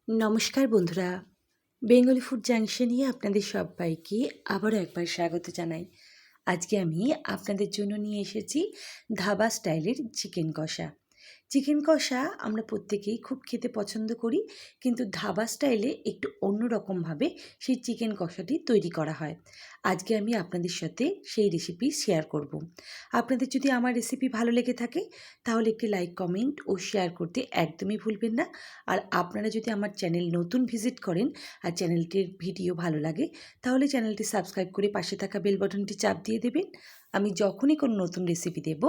নমস্কার বন্ধুরা, Bengali food জাংশনে আপনাদের সবাইকে আবারও একবার স্বাগত জানাই। আজকে আমি আপনাদের জন্য নিয়ে এসেছি ধাবা স্টাইলের চিকেন কষা। চিকেন কষা আমরা প্রত্যেকেই খুব খেতে পছন্দ করি, কিন্তু ধাবা স্টাইলে একটু অন্য রকমভাবে সেই চিকেন কষাটি তৈরি করা হয়। আজকে আমি আপনাদের সাথে সেই রেসিপি শেয়ার করব। আপনাদের যদি আমার রেসিপি ভালো লেগে থাকে তাহলে একটি লাইক, কমেন্ট ও শেয়ার করতে একদমই ভুলবেন না। আর আপনারা যদি আমার চ্যানেল নতুন ভিজিট করেন আর চ্যানেলটির ভিডিও ভালো লাগে তাহলে চ্যানেলটি সাবস্ক্রাইব করে পাশে থাকা বেল বাটনটি চাপ দিয়ে দেবেন। আমি যখনই কোনো নতুন রেসিপি দেব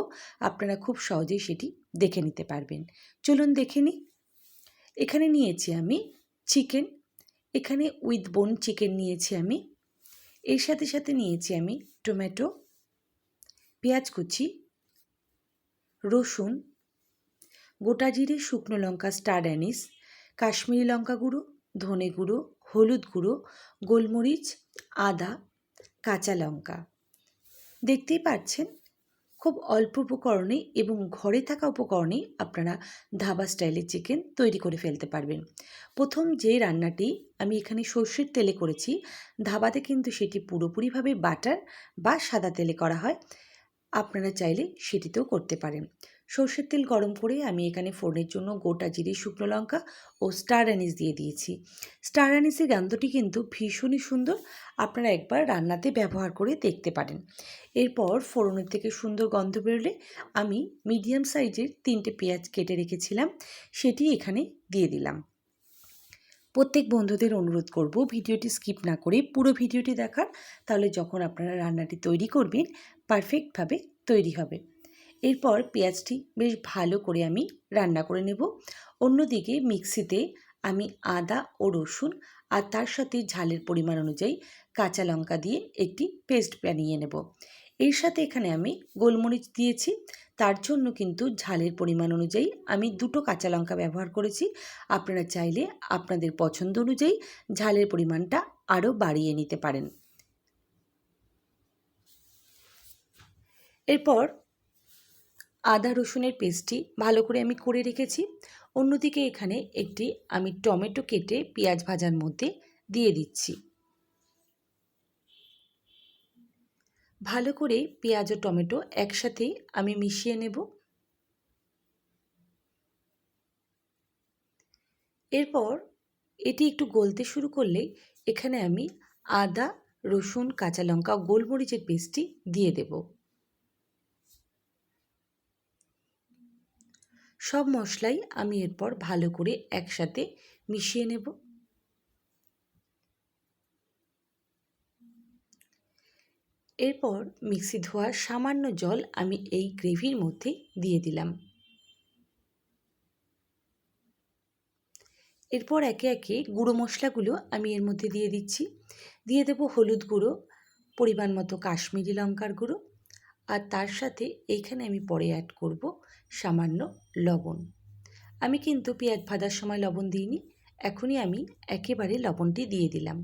আপনারা খুব সহজেই সেটি দেখে নিতে পারবেন। চলুন দেখে নিই। এখানে নিয়েছি আমি চিকেন, এখানে উইথ বোন চিকেন নিয়েছি আমি। এর সাথে সাথে নিয়েছি আমি টমেটো, পেঁয়াজ কুচি, রসুন, গোটা জিরে, শুকনো লঙ্কা, স্টার অ্যানিস, কাশ্মীরি লঙ্কা গুঁড়ো, ধনে গুঁড়ো, হলুদ গুঁড়ো, গোলমরিচ, আদা, কাঁচা লঙ্কা। দেখতেই পাচ্ছেন খুব অল্প উপকরণে এবং ঘরে থাকা উপকরণেই আপনারা ধাবা স্টাইলের চিকেন তৈরি করে ফেলতে পারবেন। প্রথম যে রান্নাটি আমি এখানে সর্ষের তেলে করেছি, ধাবাতে কিন্তু সেটি পুরোপুরিভাবে বাটার বা সাদা তেলে করা হয়। আপনারা চাইলে সেটিতেও করতে পারেন। সর্ষের তেল গরম করে আমি এখানে ফোড়নের জন্য গোটা জিরে, শুকনো লঙ্কা ও স্টার অ্যানিস দিয়ে দিয়েছি। স্টার অ্যানিসের গন্ধটি কিন্তু ভীষণই সুন্দর, আপনারা একবার রান্নাতে ব্যবহার করে দেখতে পারেন। এরপর ফোড়নের থেকে সুন্দর গন্ধ বেরোলে আমি মিডিয়াম সাইজের 3টে পেঁয়াজ কেটে রেখেছিলাম, সেটি এখানে দিয়ে দিলাম। প্রত্যেক বন্ধুদের অনুরোধ করব ভিডিওটি স্কিপ না করে পুরো ভিডিওটি দেখার, তাহলে যখন আপনারা রান্নাটি তৈরি করবেন পারফেক্টভাবে তৈরি হবে। এরপর পেঁয়াজটি বেশ ভালো করে আমি রান্না করে নেব। অন্যদিকে মিক্সিতে আমি আদা ও রসুন আর তার সাথে ঝালের পরিমাণ অনুযায়ী কাঁচা লঙ্কা দিয়ে একটি পেস্ট বানিয়ে নেব। এর সাথে এখানে আমি গোলমরিচ দিয়েছি, তার জন্য কিন্তু ঝালের পরিমাণ অনুযায়ী আমি 2টো কাঁচা লঙ্কা ব্যবহার করেছি। আপনারা চাইলে আপনাদের পছন্দ অনুযায়ী ঝালের পরিমাণটা আরও বাড়িয়ে নিতে পারেন। এরপর আদা রসুনের পেস্টটি ভালো করে আমি করে রেখেছি। অন্যদিকে এখানে একটি আমি টমেটো কেটে পেঁয়াজ ভাজার মধ্যে দিয়ে দিচ্ছি। ভালো করে পেঁয়াজ ও টমেটো একসাথে আমি মিশিয়ে নেব। এরপর এটি একটু গলতে শুরু করলেই এখানে আমি আদা, রসুন, কাঁচা লঙ্কা ও গোলমরিচের পেস্টটি দিয়ে দেব। সব মশলাই আমি এরপর ভালো করে একসাথে মিশিয়ে নেব। এরপর মিক্সি ধোয়ার সামান্য জল আমি এই গ্রেভির মধ্যে দিয়ে দিলাম। এরপর একে একে গুঁড়ো মশলাগুলো আমি এর মধ্যে দিয়ে দিচ্ছি। দিয়ে দেব হলুদ গুঁড়ো, পরিমাণ মতো কাশ্মীরি লঙ্কার গুঁড়ো, আর তার সাথে এইখানে আমি পরে অ্যাড করব সামান্য লবণ। আমি কিন্তু পেঁয়াজ ভাজার সময় লবণ দিইনি, এখনই আমি একেবারে লবণটি দিয়ে দিলাম।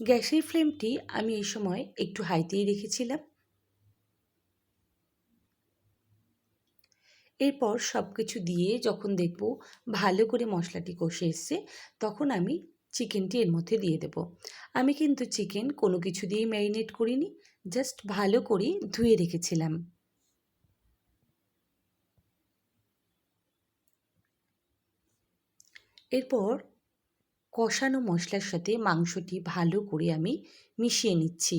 গ্যাসের ফ্লেমটি আমি এই সময় একটু হাইতেই রেখেছিলাম। এরপর সব কিছু দিয়ে যখন দেখব ভালো করে মশলাটি কষে এসছে, তখন আমি চিকেনটি এর মধ্যে দিয়ে দেব। আমি কিন্তু চিকেন কোনো কিছু দিয়েই ম্যারিনেট করিনি, জাস্ট ভালো করে ধুয়ে রেখেছিলাম। এরপর কষানো মশলার সাথে মাংসটি ভালো করে আমি মিশিয়ে নিচ্ছি।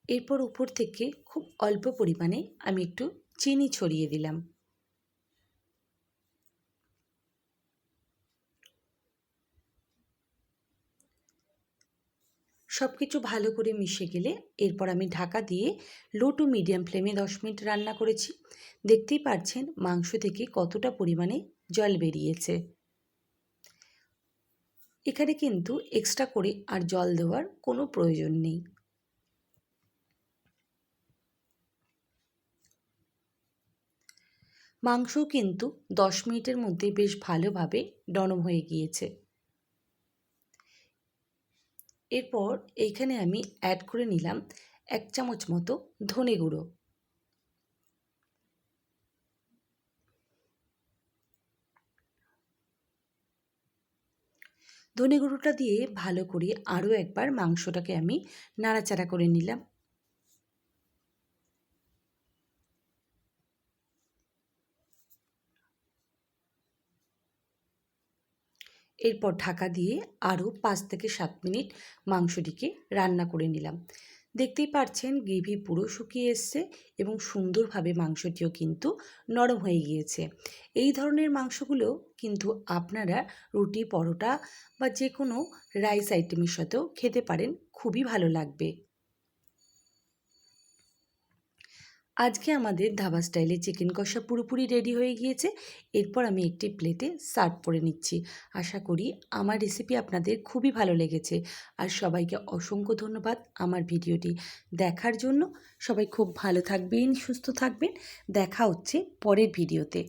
এরপর উপর থেকে খুব অল্প পরিমাণে আমি একটু চিনি ছড়িয়ে দিলাম। সব কিছু ভালো করে মিশে গেলে এরপর আমি ঢাকা দিয়ে লো টু মিডিয়াম ফ্লেমে 10 মিনিট রান্না করেছি। দেখতেই পাচ্ছেন মাংস থেকে কতটা পরিমাণে জল বেরিয়েছে। এখানে কিন্তু এক্সট্রা করে আর জল দেওয়ার কোনো প্রয়োজন নেই। মাংস কিন্তু 10 মিনিটের মধ্যে বেশ ভালোভাবে নরম হয়ে গিয়েছে। এরপর এইখানে আমি অ্যাড করে নিলাম 1 চামচ মতো ধনে গুঁড়ো। ধনে গুঁড়োটা দিয়ে ভালো করে আরও একবার মাংসটাকে আমি নাড়াচাড়া করে নিলাম। এরপর ঢাকা দিয়ে আরও 5 থেকে 7 মিনিট মাংসটিকে রান্না করে নিলাম। দেখতেই পাচ্ছেন গ্রেভি পুরো শুকিয়ে এসছে এবং সুন্দরভাবে মাংসটিও কিন্তু নরম হয়ে গিয়েছে। এই ধরনের মাংসগুলো কিন্তু আপনারা রুটি, পরোটা বা যে কোনো রাইস আইটেমের সাথেও খেতে পারেন, খুবই ভালো লাগবে। আজকে আমাদের ধাবা স্টাইলে চিকেন কষা পুরোপুরি রেডি হয়ে গিয়েছে। এরপর আমি একটি প্লেটে সার্ভ করে নিচ্ছি। আশা করি আমার রেসিপি আপনাদের খুবই ভালো লেগেছে। আর সবাইকে অসংখ্য ধন্যবাদ আমার ভিডিওটি দেখার জন্য। সবাই খুব ভালো থাকবেন, সুস্থ থাকবেন। দেখা হচ্ছে পরের ভিডিওতে।